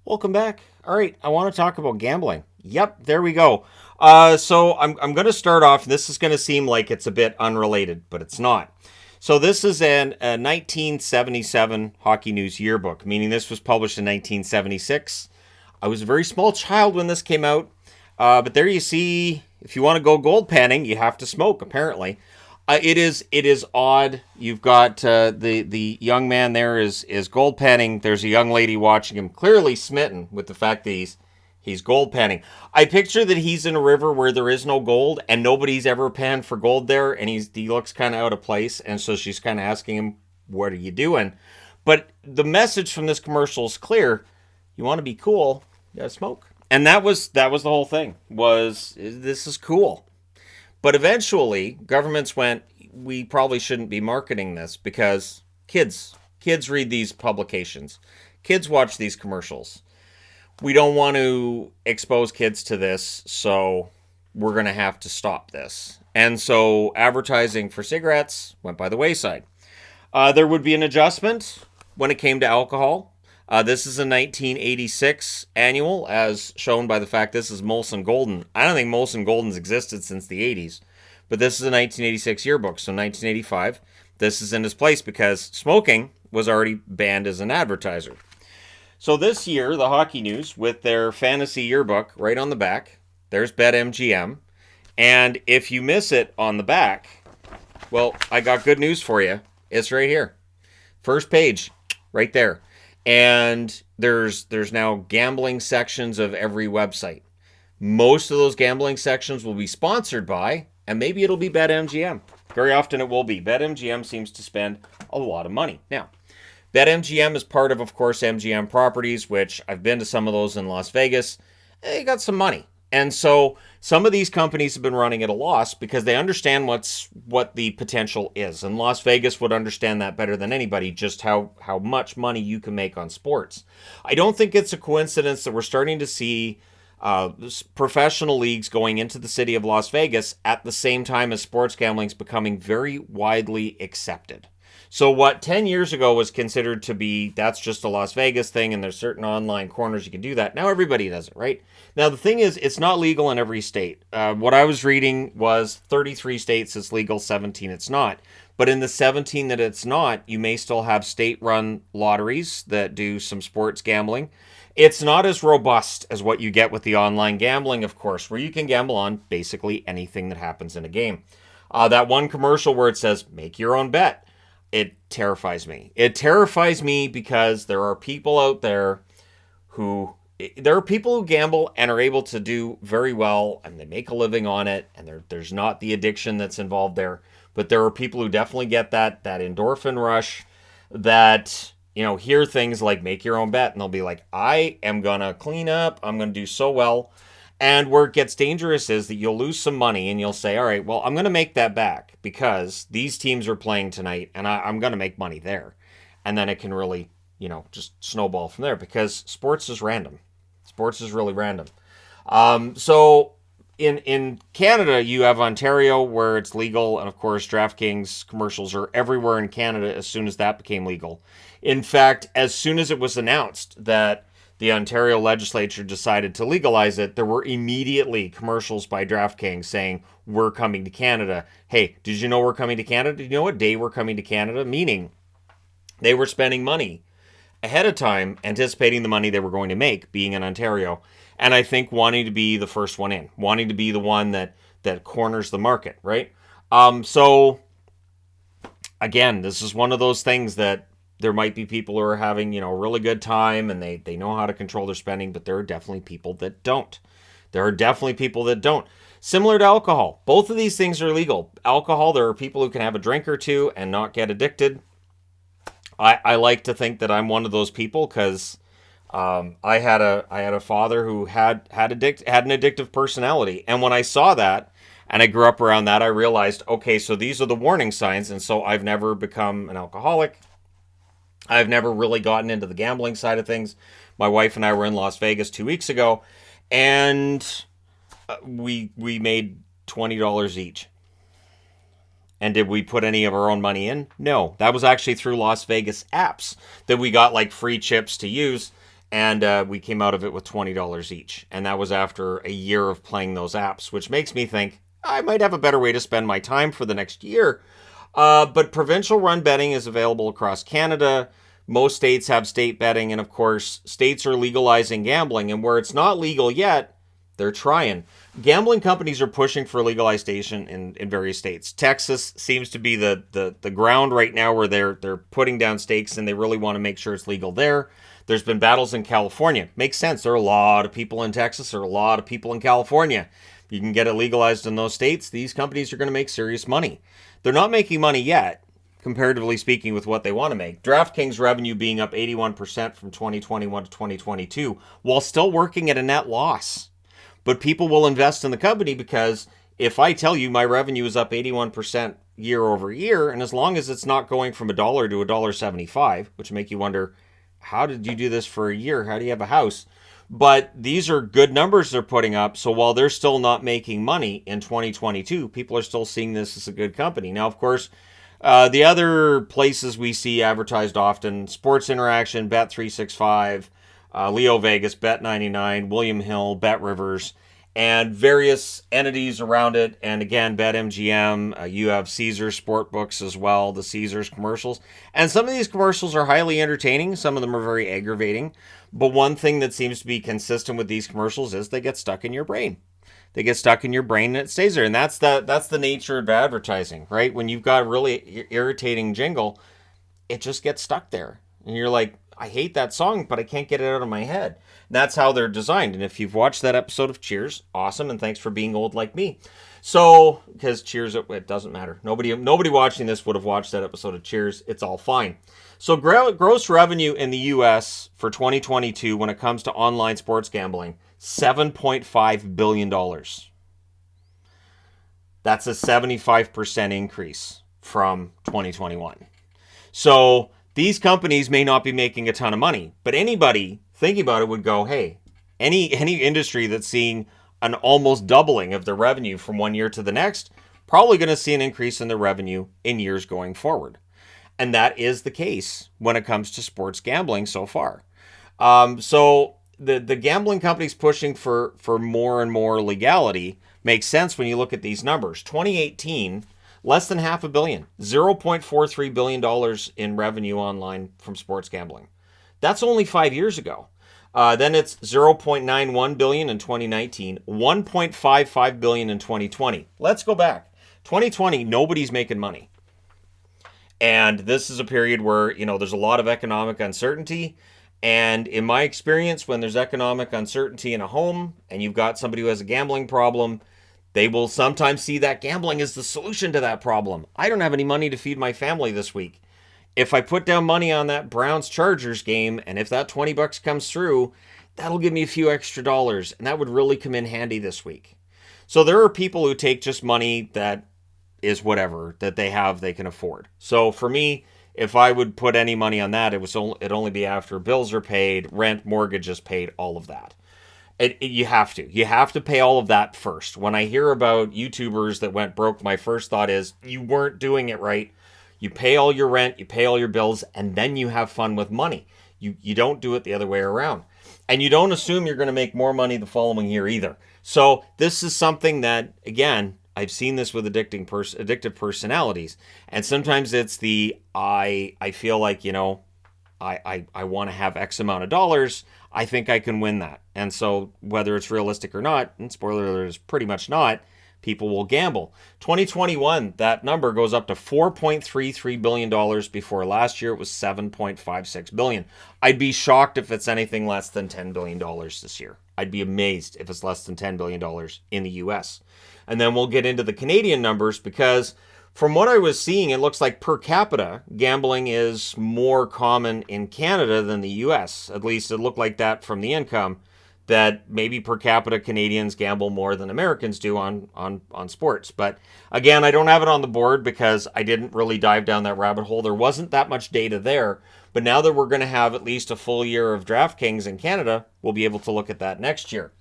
Welcome back. All right, I want to talk about gambling. Yep, there we go. So I'm going to start off. This is going to seem like it's a bit unrelated, but it's not. So this is a 1977 Hockey News yearbook, meaning this was published in 1976. I was a very small child when this came out, but there you see. If you want to go gold panning, you have to smoke. Apparently, it is odd. You've got the young man there is gold panning. There's a young lady watching him, clearly smitten with the fact that he's gold panning. I picture that he's in a river where there is no gold and nobody's ever panned for gold there, and he looks kind of out of place, and so she's kind of asking him, "What are you doing?" But the message from this commercial is clear: you want to be cool, you gotta smoke. And that was the whole thing. Was this is cool? But eventually, governments went, we probably shouldn't be marketing this because kids read these publications. Kids watch these commercials. We don't want to expose kids to this, so we're going to have to stop this. And so advertising for cigarettes went by the wayside. There would be an adjustment when it came to alcohol. This is a 1986 annual, as shown by the fact this is Molson Golden. I don't think Molson Golden's existed since the 80s, but this is a 1986 yearbook, so 1985. This is in its place because smoking was already banned as an advertiser. So this year, the Hockey News, with their fantasy yearbook right on the back, there's BetMGM. And if you miss it on the back, well, I got good news for you. It's right here. First page, right there. And there's now gambling sections of every website. Most of those gambling sections will be sponsored by, and maybe it'll be BetMGM. Very often it will be. BetMGM seems to spend a lot of money. Now, BetMGM is part of course, MGM Properties, which I've been to some of those in Las Vegas. They got some money. And so some of these companies have been running at a loss because they understand what the potential is. And Las Vegas would understand that better than anybody, just how much money you can make on sports. I don't think it's a coincidence that we're starting to see professional leagues going into the city of Las Vegas at the same time as sports gambling is becoming very widely accepted. So what 10 years ago was considered to be, that's just a Las Vegas thing and there's certain online corners you can do that. Now everybody does it, right? Now the thing is, it's not legal in every state. What I was reading was 33 states it's legal, 17 it's not. But in the 17 that it's not, you may still have state-run lotteries that do some sports gambling. It's not as robust as what you get with the online gambling, of course, where you can gamble on basically anything that happens in a game. That one commercial where it says, make your own bet. It terrifies me. It terrifies me because there are people out there who gamble and are able to do very well and they make a living on it, and there's not the addiction that's involved there. But there are people who definitely get that endorphin rush that, hear things like make your own bet and they'll be like, I am going to clean up. I'm going to do so well. And where it gets dangerous is that you'll lose some money and you'll say, all right, well, I'm going to make that back because these teams are playing tonight and I'm going to make money there. And then it can really, just snowball from there because sports is random. Sports is really random. So in Canada, you have Ontario where it's legal. And of course, DraftKings commercials are everywhere in Canada as soon as that became legal. In fact, as soon as it was announced that the Ontario legislature decided to legalize it, there were immediately commercials by DraftKings saying, we're coming to Canada. Hey, did you know we're coming to Canada? Did you know what day we're coming to Canada? Meaning they were spending money ahead of time, anticipating the money they were going to make being in Ontario. And I think wanting to be the first one in, wanting to be the one that corners the market, right? So again, this is one of those things that there might be people who are having, a really good time and they know how to control their spending, but there are definitely people that don't. Similar to alcohol. Both of these things are legal. Alcohol, there are people who can have a drink or two and not get addicted. I like to think that I'm one of those people because I had a father who had an addictive personality. And when I saw that, and I grew up around that, I realized, okay, so these are the warning signs. And so I've never become an alcoholic. I've never really gotten into the gambling side of things. My wife and I were in Las Vegas 2 weeks ago, and we made $20 each. And did we put any of our own money in? No. That was actually through Las Vegas apps that we got like free chips to use. And we came out of it with $20 each. And that was after a year of playing those apps, which makes me think I might have a better way to spend my time for the next year. But provincial run betting is available across Canada. Most states have state betting. And of course, states are legalizing gambling. And where it's not legal yet, they're trying. Gambling companies are pushing for legalization in various states. Texas seems to be the ground right now where they're putting down stakes, and they really want to make sure it's legal there. There's been battles in California. Makes sense. There are a lot of people in Texas. There are a lot of people in California. If you can get it legalized in those states, these companies are going to make serious money. They're not making money yet, comparatively speaking, with what they want to make. DraftKings revenue being up 81% from 2021 to 2022, while still working at a net loss. But people will invest in the company because if I tell you my revenue is up 81% year over year, and as long as it's not going from $1 to $1.75, which make you wonder, how did you do this for a year? How do you have a house? But these are good numbers they're putting up. So while they're still not making money in 2022, people are still seeing this as a good company. Now, of course, the other places we see advertised often, Sports Interaction, Bet365, Leo Vegas, Bet99, William Hill, Bet Rivers, and various entities around it. And again, BetMGM, you have Caesars Sportbooks as well, the Caesars commercials. And some of these commercials are highly entertaining. Some of them are very aggravating. But one thing that seems to be consistent with these commercials is they get stuck in your brain. They get stuck in your brain and it stays there. And that's the nature of advertising, right? When you've got a really irritating jingle, it just gets stuck there. And you're like, I hate that song, but I can't get it out of my head. And that's how they're designed. And if you've watched that episode of Cheers, awesome, and thanks for being old like me. So, because Cheers, it doesn't matter. Nobody watching this would have watched that episode of Cheers. It's all fine. So gross revenue in the U.S. for 2022 when it comes to online sports gambling, $7.5 billion. That's a 75% increase from 2021. So these companies may not be making a ton of money, but anybody thinking about it would go, hey, any industry that's seeing an almost doubling of their revenue from one year to the next, probably going to see an increase in their revenue in years going forward. And that is the case when it comes to sports gambling so far. So the gambling companies pushing for more and more legality makes sense when you look at these numbers. 2018, less than $500 million, $0.43 billion in revenue online from sports gambling. That's only 5 years ago. Then it's $0.91 billion in 2019, $1.55 billion in 2020. Let's go back. 2020, nobody's making money. And this is a period where, there's a lot of economic uncertainty. And in my experience, when there's economic uncertainty in a home and you've got somebody who has a gambling problem, they will sometimes see that gambling is the solution to that problem. I don't have any money to feed my family this week. If I put down money on that Browns-Chargers game, and if that $20 comes through, that'll give me a few extra dollars, and that would really come in handy this week. So there are people who take just money that is whatever, that they have, they can afford. So for me, if I would put any money on that, it'd only be after bills are paid, rent, mortgages paid, all of that. You have to pay all of that first. When I hear about YouTubers that went broke, my first thought is, you weren't doing it right. You pay all your rent, you pay all your bills, and then you have fun with money. You don't do it the other way around. And you don't assume you're going to make more money the following year either. So this is something that, again, I've seen this with addictive personalities. And sometimes it's I feel like, I want to have X amount of dollars. I think I can win that. And so whether it's realistic or not, and spoiler alert is pretty much not, people will gamble. 2021, that number goes up to $4.33 billion before last year it was $7.56 billion. I'd be shocked if it's anything less than $10 billion this year. I'd be amazed if it's less than $10 billion in the US. And then we'll get into the Canadian numbers because from what I was seeing, it looks like per capita gambling is more common in Canada than the US. At least it looked like that from the income, that maybe per capita Canadians gamble more than Americans do on sports. But again, I don't have it on the board because I didn't really dive down that rabbit hole. There wasn't that much data there. But now that we're going to have at least a full year of DraftKings in Canada, we'll be able to look at that next year.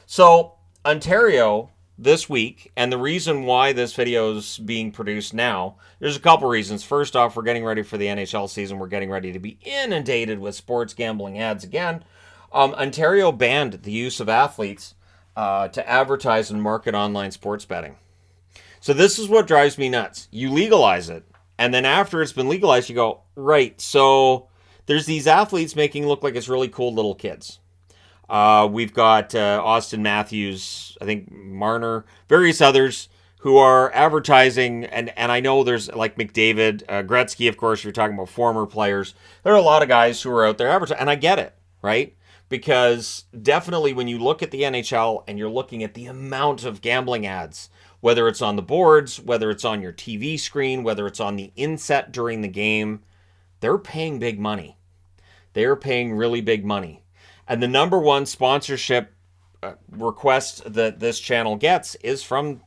So Ontario this week, and the reason why this video is being produced now, there's a couple reasons. First off, we're getting ready for the NHL season. We're getting ready to be inundated with sports gambling ads again. Ontario banned the use of athletes to advertise and market online sports betting. So this is what drives me nuts. You legalize it, and then after it's been legalized, you go, right, so there's these athletes making it look like it's really cool little kids. We've got Austin Matthews, I think Marner, various others who are advertising, and I know there's like McDavid, Gretzky, of course, you're talking about former players. There are a lot of guys who are out there advertising, and I get it, right? Because definitely when you look at the NHL and you're looking at the amount of gambling ads, whether it's on the boards, whether it's on your TV screen, whether it's on the inset during the game, they're paying big money. They are paying really big money. And the number one sponsorship request that this channel gets is from,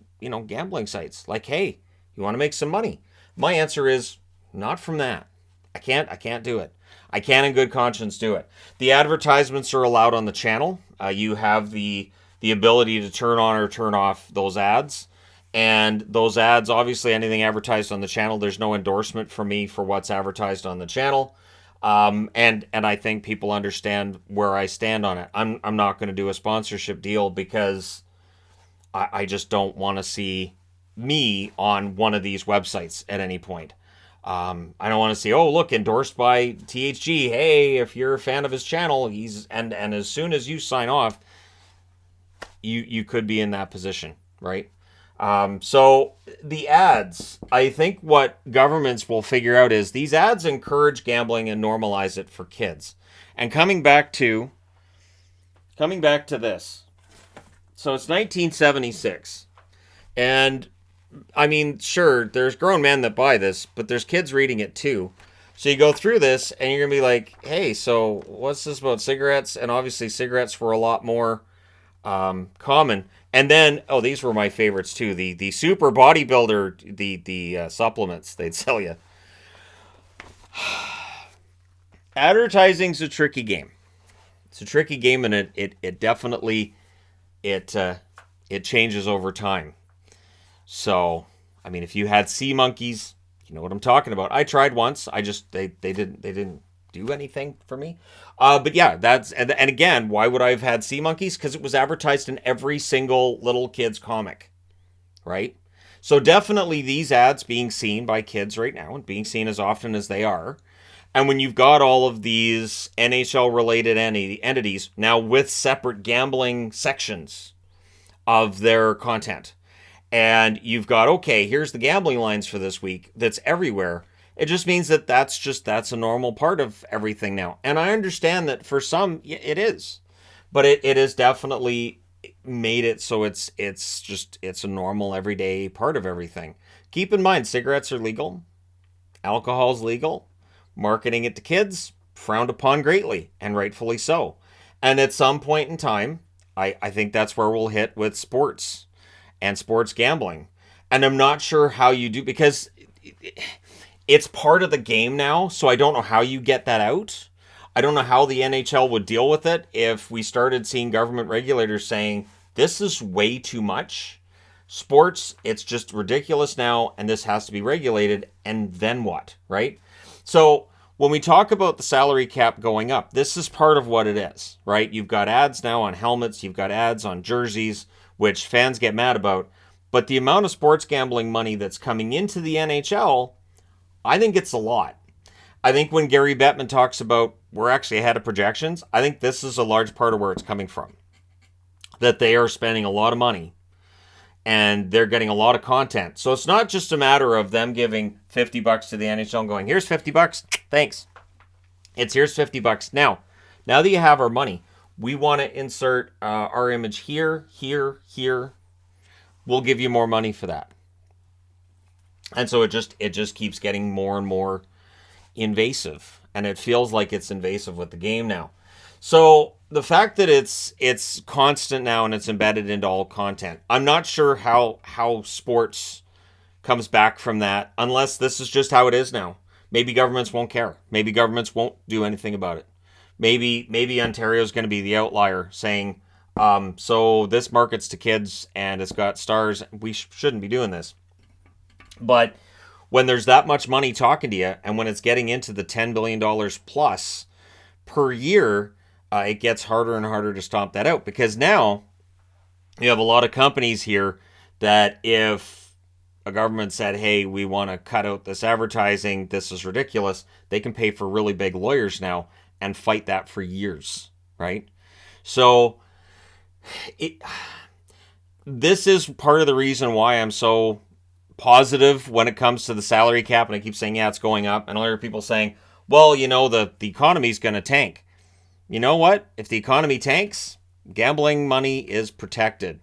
gambling sites. Like, hey, you want to make some money? My answer is not from that. I can't do it. I can't in good conscience do it. The advertisements are allowed on the channel. You have the ability to turn on or turn off those ads. And those ads, obviously anything advertised on the channel, there's no endorsement from me for what's advertised on the channel. And I think people understand where I stand on it. I'm not going to do a sponsorship deal because I just don't want to see me on one of these websites at any point. I don't want to see, oh, look, endorsed by THG. Hey, if you're a fan of his channel, and as soon as you sign off, you could be in that position, right? So the ads, I think what governments will figure out is these ads encourage gambling and normalize it for kids. And coming back to this. So it's 1976. And I mean, sure, there's grown men that buy this, but there's kids reading it too. So you go through this and you're going to be like, hey, so what's this about cigarettes? And obviously cigarettes were a lot more common. And then, oh, these were my favorites too. The super bodybuilder, the supplements they'd sell you. Advertising's a tricky game. It's a tricky game, and it definitely it changes over time. So, I mean, if you had sea monkeys, you know what I'm talking about. I tried once. They didn't do anything for me. But yeah, and again, why would I have had sea monkeys? Because it was advertised in every single little kid's comic, right? So definitely these ads being seen by kids right now and being seen as often as they are. And when you've got all of these NHL related entities now with separate gambling sections of their content, and you've got, okay, here's the gambling lines for this week that's everywhere. It just means that's a normal part of everything now. And I understand that for some it is. But it has definitely made it so it's a normal everyday part of everything. Keep in mind, cigarettes are legal. Alcohol's legal. Marketing it to kids, frowned upon greatly, and rightfully so. And at some point in time, I think that's where we'll hit with sports and sports gambling. And I'm not sure how you do, because it's part of the game now, so I don't know how you get that out. I don't know how the NHL would deal with it if we started seeing government regulators saying, this is way too much. Sports, it's just ridiculous now, and this has to be regulated, and then what, right? So when we talk about the salary cap going up, this is part of what it is, right? You've got ads now on helmets, you've got ads on jerseys, which fans get mad about. But the amount of sports gambling money that's coming into the NHL, I think it's a lot. I think when Gary Bettman talks about we're actually ahead of projections, I think this is a large part of where it's coming from. That they are spending a lot of money and they're getting a lot of content. So it's not just a matter of them giving $50 to the NHL and going, here's $50, thanks. It's here's $50. Now that you have our money, we want to insert our image here, here, here. We'll give you more money for that. And so it just keeps getting more and more invasive. And it feels like it's invasive with the game now. So the fact that it's constant now and it's embedded into all content, I'm not sure how sports comes back from that, unless this is just how it is now. Maybe governments won't care. Maybe governments won't do anything about it. Maybe Ontario's going to be the outlier saying, so this markets to kids and it's got stars. We shouldn't be doing this. But when there's that much money talking to you and when it's getting into the $10 billion plus per year, it gets harder and harder to stomp that out, because now you have a lot of companies here that if a government said, hey, we want to cut out this advertising, this is ridiculous, they can pay for really big lawyers now and fight that for years, right? So this is part of the reason why I'm so positive when it comes to the salary cap, and I keep saying, yeah, it's going up, and I hear people saying, well, the economy's going to tank. You know what? If the economy tanks, gambling money is protected.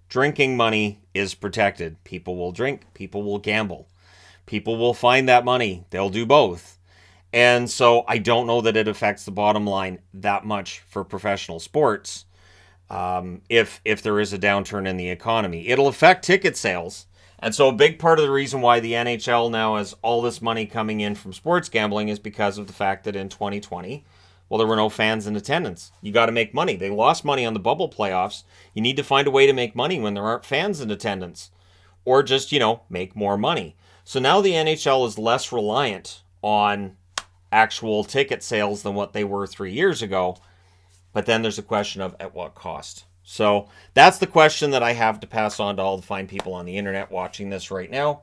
Drinking money is protected. People will drink. People will gamble. People will find that money. They'll do both. And so I don't know that it affects the bottom line that much for professional sports if there is a downturn in the economy. It'll affect ticket sales. And so a big part of the reason why the NHL now has all this money coming in from sports gambling is because of the fact that in 2020, well, there were no fans in attendance. You got to make money. They lost money on the bubble playoffs. You need to find a way to make money when there aren't fans in attendance, or just, make more money. So now the NHL is less reliant on actual ticket sales than what they were 3 years ago. But then there's a question of at what cost. So that's the question that I have to pass on to all the fine people on the internet watching this right now.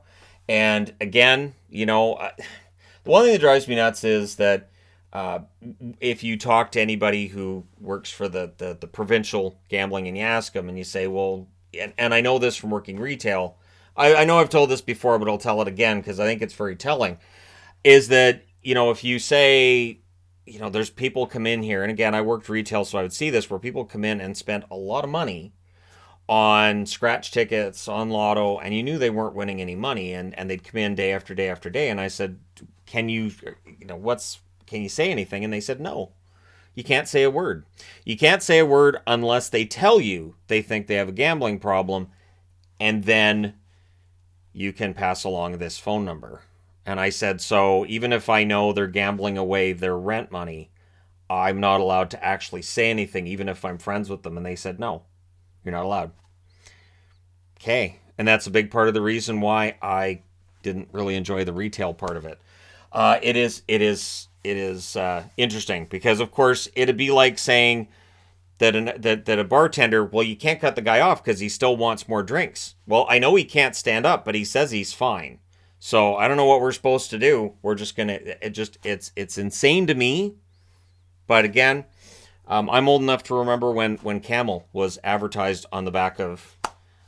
And again, the one thing that drives me nuts is that if you talk to anybody who works for the provincial gambling and you ask them and you say, well, and I know this from working retail, I know I've told this before, but I'll tell it again because I think it's very telling, is that, if you say, there's people come in here, and again, I worked retail, so I would see this, where people come in and spent a lot of money on scratch tickets, on lotto, and you knew they weren't winning any money, and they'd come in day after day after day, and I said, can you say anything? And they said, no, you can't say a word. You can't say a word unless they tell you they think they have a gambling problem, and then you can pass along this phone number. And I said, so even if I know they're gambling away their rent money, I'm not allowed to actually say anything, even if I'm friends with them. And they said, no, you're not allowed. Okay. And that's a big part of the reason why I didn't really enjoy the retail part of it. It is interesting because, of course, it'd be like saying that a bartender, well, you can't cut the guy off because he still wants more drinks. Well, I know he can't stand up, but he says he's fine. So I don't know what we're supposed to do. We're just gonna. It's insane to me. But again, I'm old enough to remember when Camel was advertised on the back of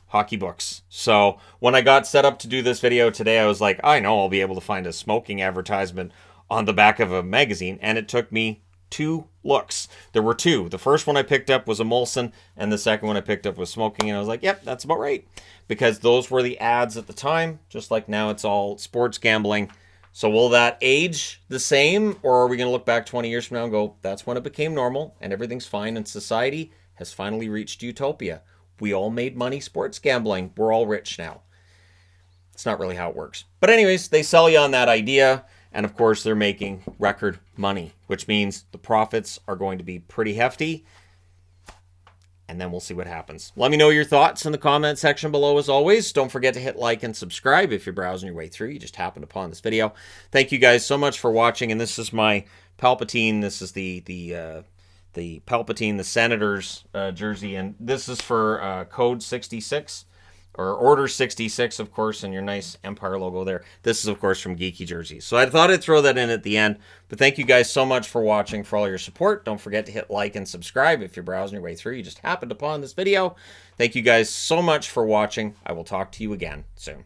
hockey books. So when I got set up to do this video today, I was like, I know I'll be able to find a smoking advertisement on the back of a magazine, and it took me 2 looks. There were 2. The first one I picked up was a Molson, and the second one I picked up was smoking, and I was like, yep, that's about right. Because those were the ads at the time, just like now it's all sports gambling. So will that age the same, or are we going to look back 20 years from now and go, that's when it became normal, and everything's fine, and society has finally reached utopia. We all made money sports gambling. We're all rich now. It's not really how it works. But anyways, they sell you on that idea. And of course, they're making record money, which means the profits are going to be pretty hefty. And then we'll see what happens. Let me know your thoughts in the comment section below as always. Don't forget to hit like and subscribe if you're browsing your way through. You just happened upon this video. Thank you guys so much for watching. And this is my Palpatine. This is the Palpatine, the Senator's jersey. And this is for code 66. Or Order 66, of course, and your nice Empire logo there. This is, of course, from Geeky Jerseys. So I thought I'd throw that in at the end. But thank you guys so much for watching, for all your support. Don't forget to hit like and subscribe if you're browsing your way through. You just happened upon this video. Thank you guys so much for watching. I will talk to you again soon.